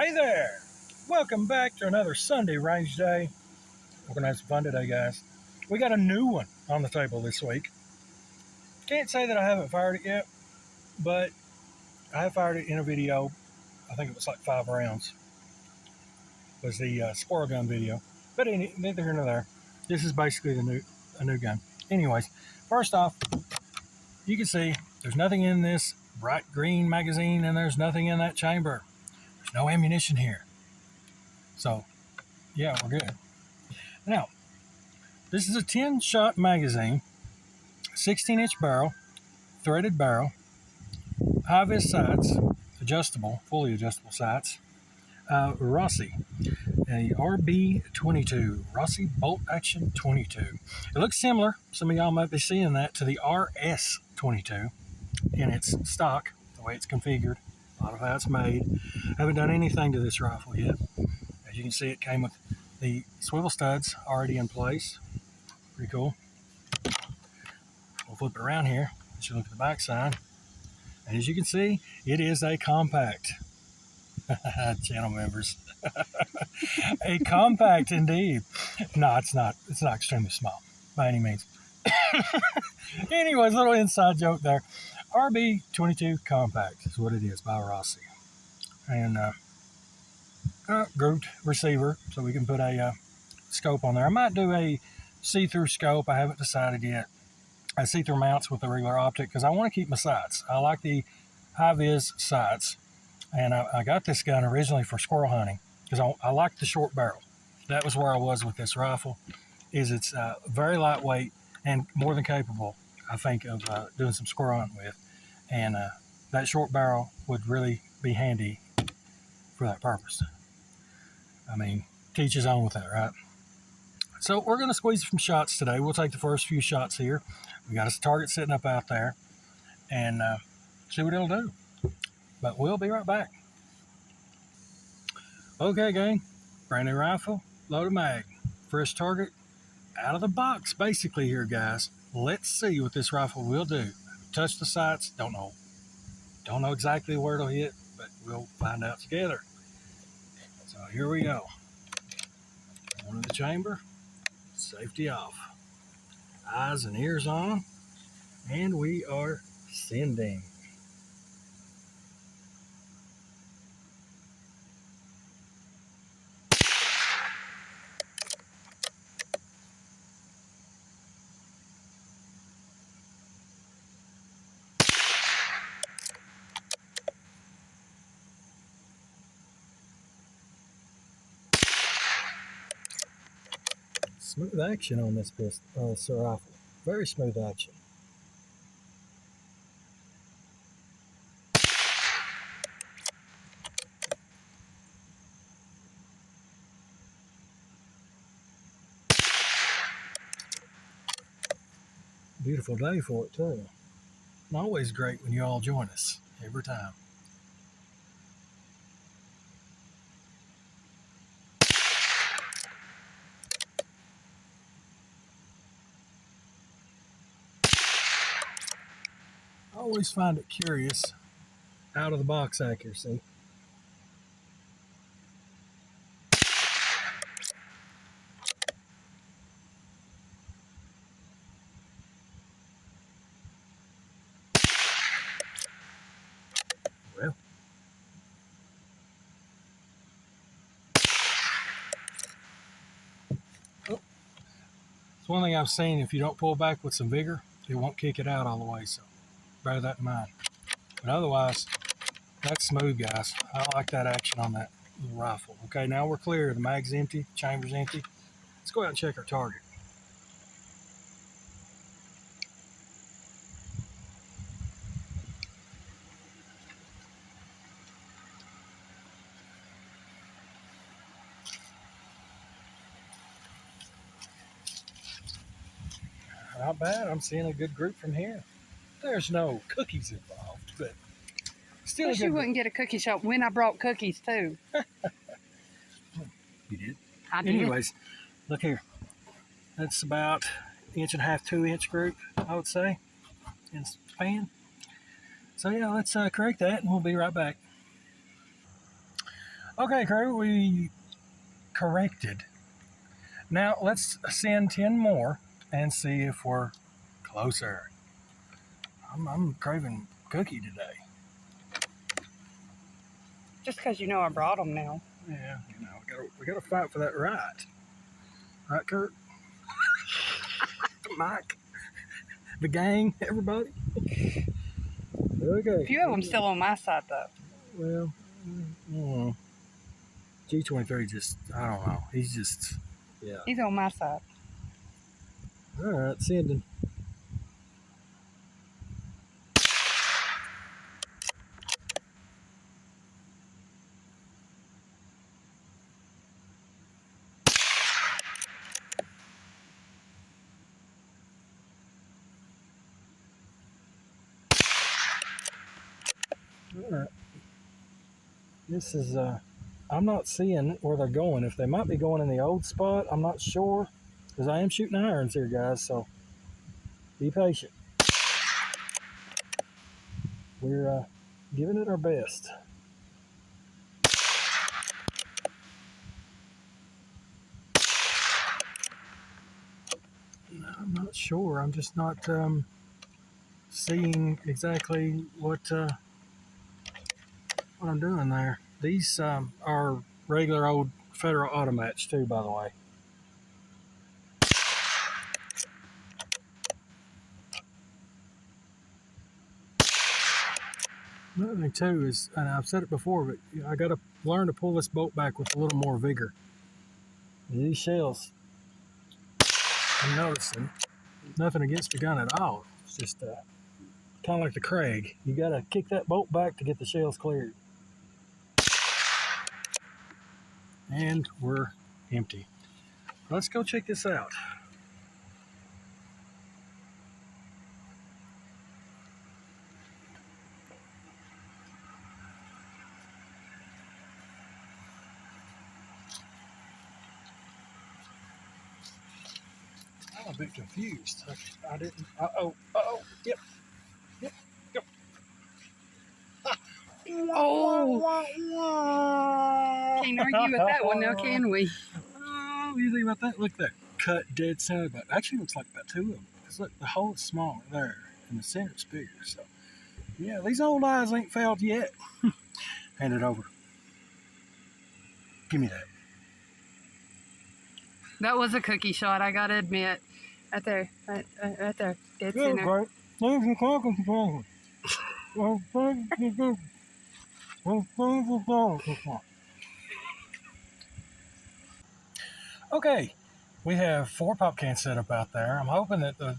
Hey there! Welcome back to another Sunday range day. We're going to have some fun today, guys. We got a new one on the table this week. Can't say that I haven't fired it yet, but I have fired it in a video. I think it was like 5 rounds. It was the squirrel gun video. But neither here nor there. This is basically a new gun. Anyways, first off, you can see there's nothing in this bright green magazine, and there's nothing in that chamber. There's no ammunition here. So, yeah, we're good. Now, this is a 10-shot magazine, 16-inch barrel, threaded barrel, high-vis sights, adjustable, fully adjustable sights, Rossi, a RB22, Rossi Bolt Action 22. It looks similar, some of y'all might be seeing that, to the RS22 in its stock, the way it's configured, a lot of how it's made. Haven't done anything to this rifle yet. As you can see, it came with the swivel studs already in place. Pretty cool. We'll flip it around here. Let you look at the back side. And as you can see, it is a compact. Channel members. A compact indeed. No, it's not. It's not extremely small by any means. Anyways, little inside joke there. RB22 compact is what it is by Rossi. And grouped receiver, so we can put a scope on there. I might do a see-through scope. I haven't decided yet. I see-through mounts with the regular optic because I want to keep my sights. I like the high-vis sights, and I got this gun originally for squirrel hunting because I like the short barrel. That was where I was with this rifle. It's very lightweight and more than capable, I think, of doing some squirrel hunting with, and that short barrel would really be handy for that purpose. I mean, teach his own with that, right? So we're going to squeeze some shots today. We'll take the first few shots here. We got a target sitting up out there, and see what it'll do. But we'll be right back. Okay, gang. Brand new rifle, loaded mag. First target out of the box, basically here, guys. Let's see what this rifle will do. Touch the sights. Don't know exactly where it'll hit, but we'll find out together. So here we go. One in the chamber. Safety off. Eyes and ears on. And we are sending. Smooth action on this rifle. Very smooth action. Beautiful day for it too. And always great when you all join us every time. I always find it curious, out of the box accuracy. Well, it's one thing I've seen, if you don't pull back with some vigor, it won't kick it out all the way, so bear that in mind. But otherwise, that's smooth, guys. I like that action on that little rifle. Okay, now we're clear. The mag's empty, chamber's empty. Let's go out and check our target. Not bad. I'm seeing a good group from here. There's no cookies involved, but still. Wish you wouldn't get a cookie shop when I brought cookies too. You did? I did. Anyways, look here. That's about 1.5 to 2-inch group, I would say, in span. So yeah, let's correct that, and we'll be right back. Okay, crew, we corrected. Now let's send 10 more and see if we're closer. I'm craving cookie today. Just because you know I brought them now. Yeah, we gotta fight for that right. Right, Kurt? Mike, the gang, everybody. Okay. A few of them still on my side though. Well, G23 just, I don't know. He's just, yeah. He's on my side. All right, sending. All right. This is, I'm not seeing where they're going. If they might be going in the old spot, I'm not sure. Because I am shooting irons here, guys, so be patient. We're giving it our best. I'm not sure. I'm just not seeing exactly what I'm doing there. These are regular old Federal automats too, by the way. Another thing too is, and I've said it before, but I got to learn to pull this boat back with a little more vigor. These shells, I'm noticing, nothing against the gun at all. It's just kind of like the Craig. You got to kick that boat back to get the shells cleared. And we're empty. Let's go check this out. I'm a bit confused. I didn't. Yep. Go. Oh! Can't argue with that one now, can we? Oh, what do you think about that? Look, that cut dead center, but actually looks like about two of them. Because look, the hole is smaller there, and the center's bigger. So, yeah, these old eyes ain't failed yet. Hand it over. Give me that. That was a cookie shot, I gotta admit. Right there. Right there. Dead center. Right. Okay, we have 4 pop cans set up out there. I'm hoping that the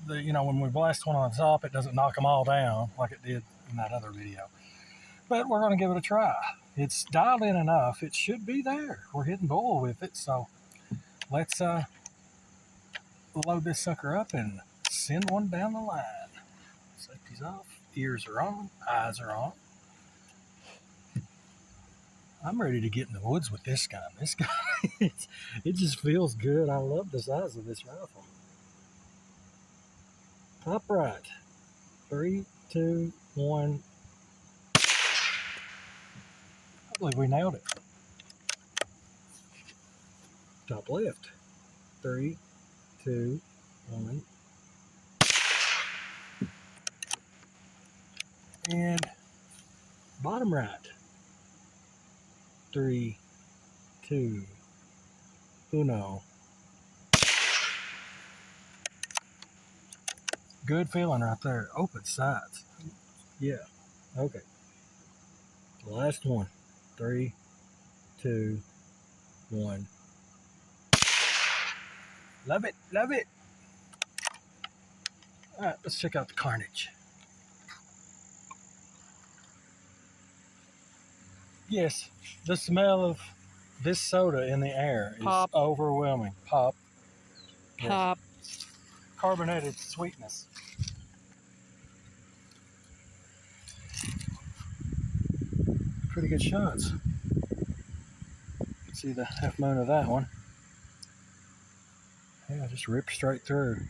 when we blast one on the top, it doesn't knock them all down like it did in that other video. But we're going to give it a try. It's dialed in enough. It should be there. We're hitting bull with it. So let's load this sucker up and send one down the line. Safety's off. Ears are on. Eyes are on. I'm ready to get in the woods with this gun. This gun, it just feels good. I love the size of this rifle. Top right. 3, 2, 1. I believe we nailed it. Top left. 3, 2, 1. And bottom right. 3, 2, 1. Good feeling right there. Open sights. Yeah. Okay. Last one. 3, 2, 1. Love it. Love it. All right, let's check out the carnage. Yes, the smell of this soda in the air is Pop. overwhelming. Pop. Pop. Yes. Carbonated sweetness. Pretty good shots. See the half moon of that one. Yeah, just ripped straight through.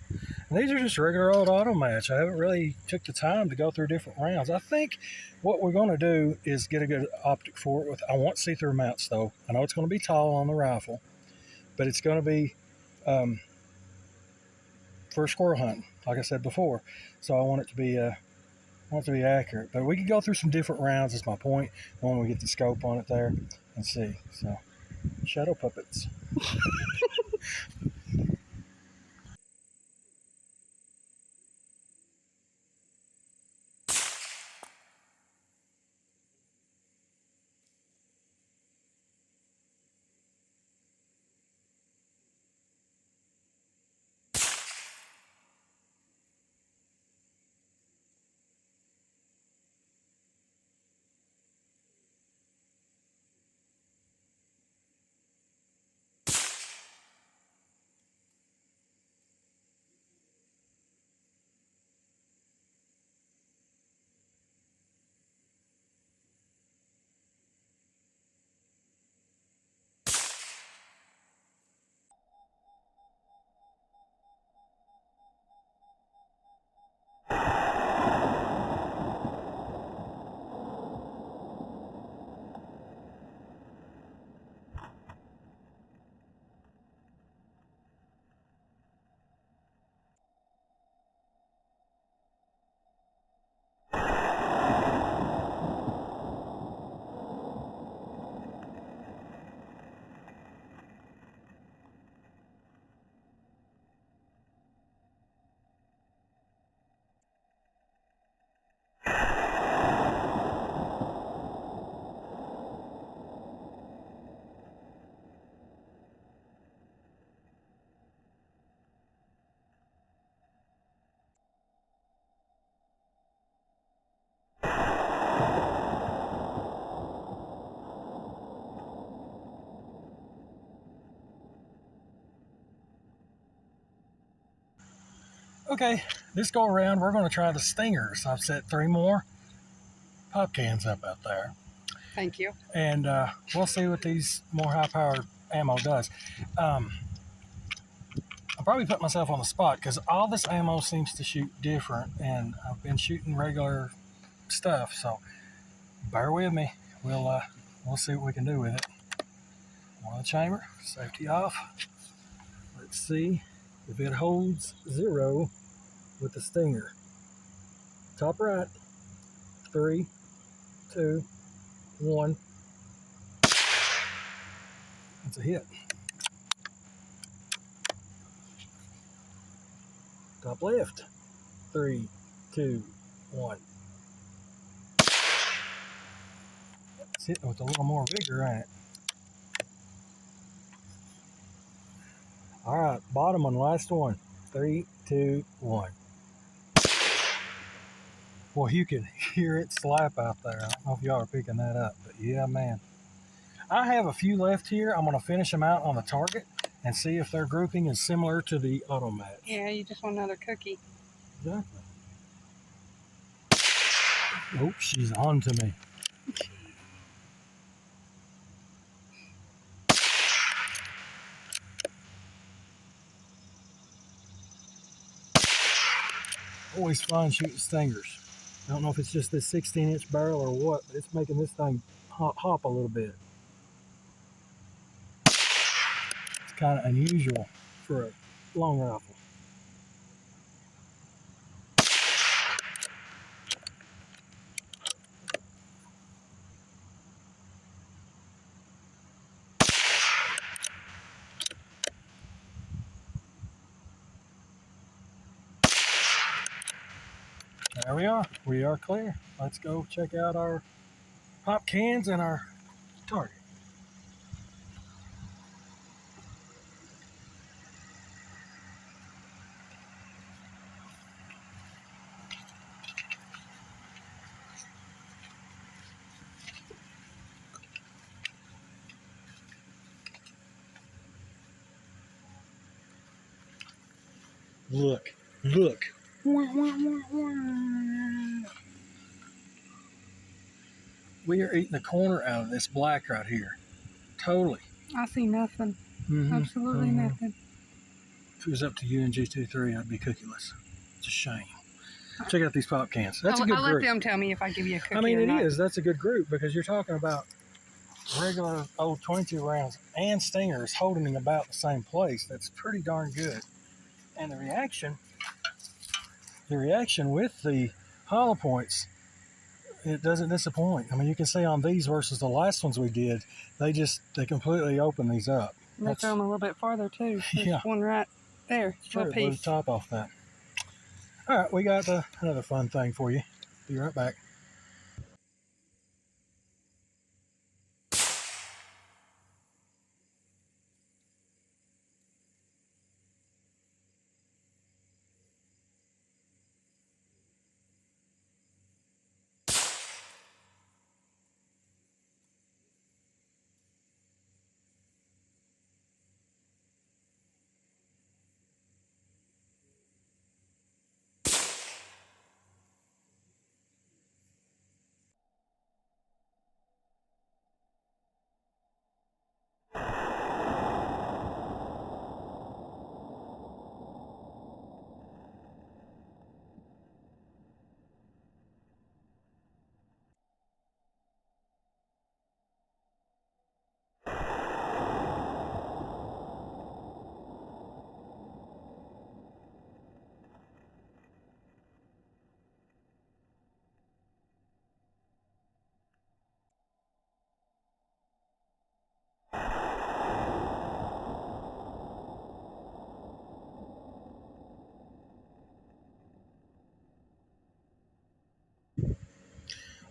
And these are just regular old auto match. I haven't really took the time to go through different rounds. I think what we're going to do is get a good optic for it. I want see-through mounts, though. I know it's going to be tall on the rifle, but it's going to be for squirrel hunting, like I said before. So I want it to be accurate. But we could go through some different rounds. Is my point when we get the scope on it there and see. So shadow puppets. Okay, this go around, we're going to try the stingers. I've set 3 more pop cans up out there. Thank you. And we'll see what these more high-powered ammo does. I'll probably put myself on the spot because all this ammo seems to shoot different, and I've been shooting regular stuff, so bear with me. We'll see what we can do with it. One chamber, safety off. Let's see if it holds 0 with the stinger. Top right. 3, 2, 1. That's a hit. Top left. 3, 2, 1. It's hitting with a little more vigor, ain't it? All right, bottom one, last one. 3, 2, 1. Well, you can hear it slap out there. I don't know if y'all are picking that up, but yeah, man. I have a few left here. I'm going to finish them out on the target and see if their grouping is similar to the auto match. Yeah, you just want another cookie. Exactly. Oh, she's on to me. Always fun shooting stingers. I don't know if it's just this 16-inch barrel or what, but it's making this thing hop a little bit. It's kind of unusual for a long rifle. There we are. We are clear. Let's go check out our pop cans and our target. Look. We are eating the corner out of this black right here. Totally. I see nothing. Absolutely nothing. If it was up to you and G23, I'd be cookieless. It's a shame. Check out these pop cans. That's a good I'll group. let them tell me if I give you a cookie. I mean, or not. is. That's a good group because you're talking about regular old 22 rounds and stingers holding in about the same place. That's pretty darn good. And the reaction with the hollow points, it doesn't disappoint. I mean, you can see on these versus the last ones we did, they completely open these up. And they throw them a little bit farther too. There's one right there. Sure, blew the top off that. All right, we got another fun thing for you. Be right back.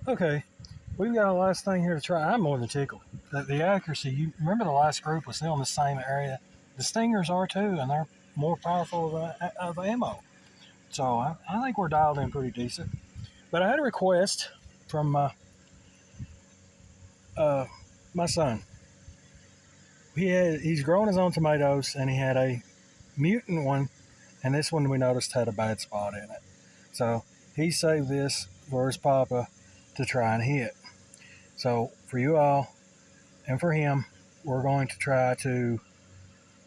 Okay, we've got a last thing here to try. I'm more than tickled. The accuracy, you remember the last group was still in the same area. The stingers are too, and they're more powerful of ammo. So I think we're dialed in pretty decent. But I had a request from my son. He's growing his own tomatoes, and he had a mutant one, and this one we noticed had a bad spot in it. So he saved this for his papa to try and hit. So for you all and for him, we're going to try to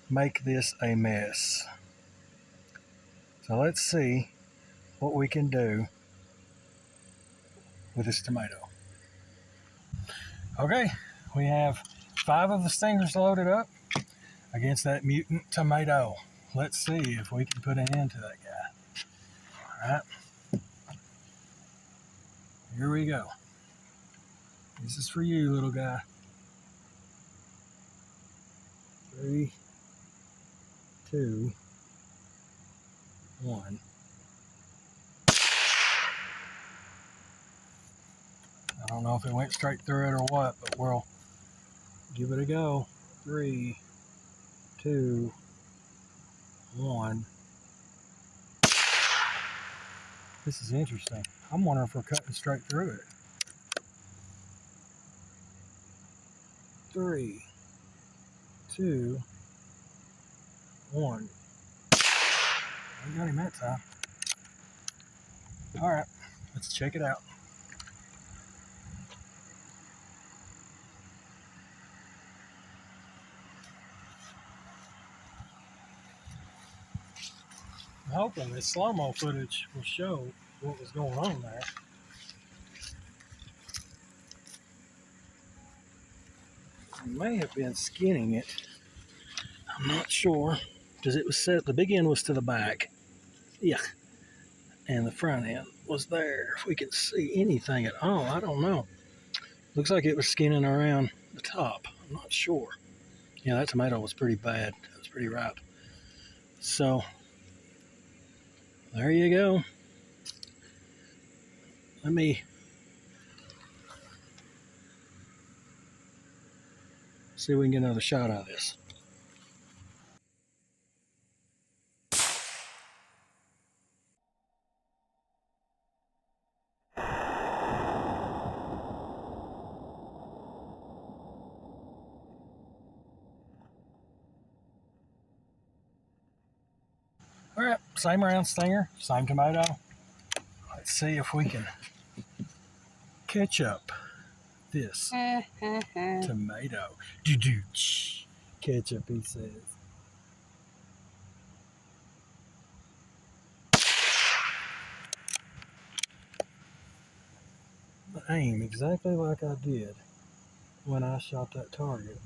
make this a mess. So let's see what we can do with this tomato. Okay, we have 5 of the stingers loaded up against that mutant tomato. Let's see if we can put an end to that guy. All right, here we go. This is for you, little guy. 3, 2, 1. I don't know if it went straight through it or what, but we'll give it a go. 3, 2, 1. This is interesting. I'm wondering if we're cutting straight through it. 3, 2, 1. We got him that time. All right, let's check it out. I'm hoping this slow-mo footage will show what was going on there. I may have been skinning it. I'm not sure, because it was set, the big end was to the back. Yeah. And the front end was there. If we can see anything at all, I don't know. Looks like it was skinning around the top. I'm not sure. Yeah, that tomato was pretty bad. It was pretty ripe. So, there you go. Let me see if we can get another shot out of this. All right, same round stinger, same tomato. Let's see if we can catch up this tomato. Ketchup, he says. aim exactly like I did when I shot that target.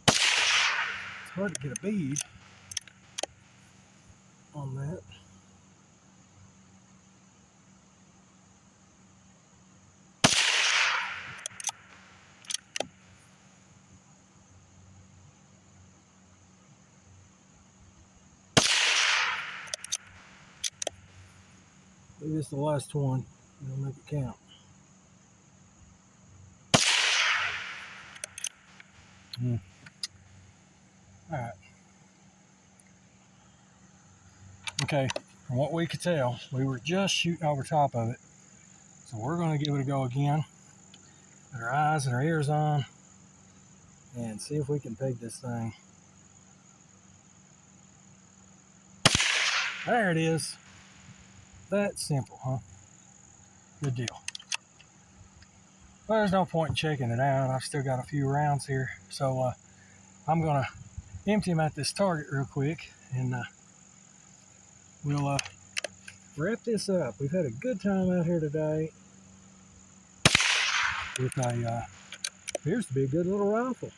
It's hard to get a bead on that. Maybe it's the last one. We'll make it count. Alright. Okay, from what we could tell, we were just shooting over top of it. So we're going to give it a go again. Put our eyes and our ears on and see if we can peg this thing. There it is. That simple, huh? Good deal. Well, there's no point in checking it out. I've still got a few rounds here. So I'm going to empty them at this target real quick, and we'll wrap this up. We've had a good time out here today with a, appears to be a good little rifle.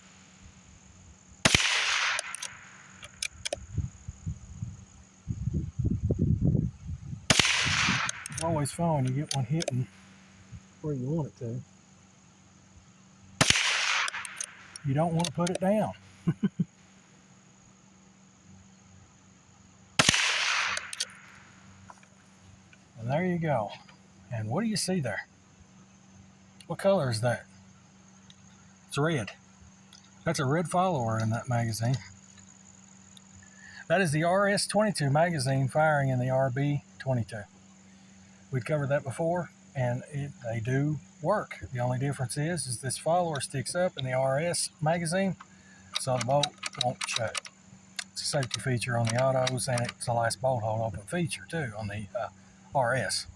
It's always fun when you get one hitting where you want it to. You don't want to put it down. And there you go. And what do you see there? What color is that? It's red. That's a red follower in that magazine. That is the RS22 magazine firing in the RB22. We'd covered that before, and they do work. The only difference is this follower sticks up in the RS magazine, so the bolt won't shut. It's a safety feature on the autos, and it's a nice bolt hole open feature too on the RS.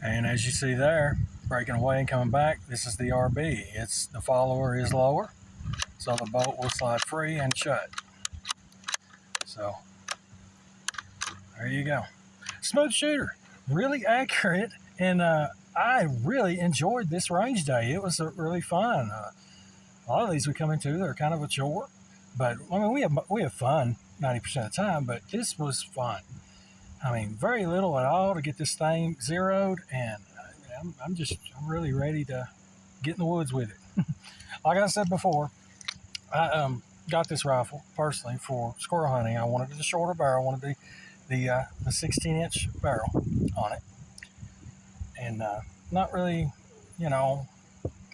And as you see there, breaking away and coming back, this is the RB. It's the follower is lower, so the bolt will slide free and shut. So there you go. Smooth shooter, really accurate, and I really enjoyed this range day. It was really fun. A lot of these we come into, they're kind of a chore, but I mean we have fun 90% of the time. But this was fun. I mean, very little at all to get this thing zeroed, and I'm really ready to get in the woods with it. Like I said before, I got this rifle personally for squirrel hunting. I wanted the shorter barrel. I wanted the 16-inch barrel on it, and not really,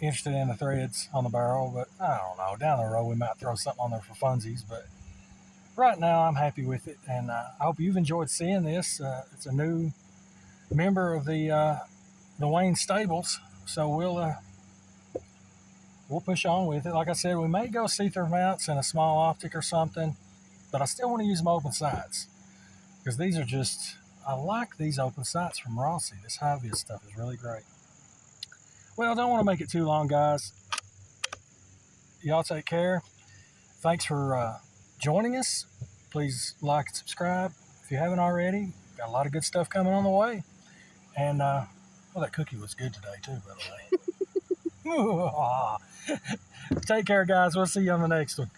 interested in the threads on the barrel. But I don't know. Down the road, we might throw something on there for funsies. But right now, I'm happy with it, and I hope you've enjoyed seeing this. It's a new member of the Wayne stables, so we'll push on with it. Like I said, we may go see-through mounts and a small optic or something, but I still want to use them open sights, because these are I like these open sights from Rossi. This high-vis stuff is really great. Well, I don't want to make it too long, guys. Y'all take care. Thanks for joining us. Please like and subscribe if you haven't already. Got a lot of good stuff coming on the way. And, well, that cookie was good today, too, by the way. Take care, guys. We'll see you on the next one.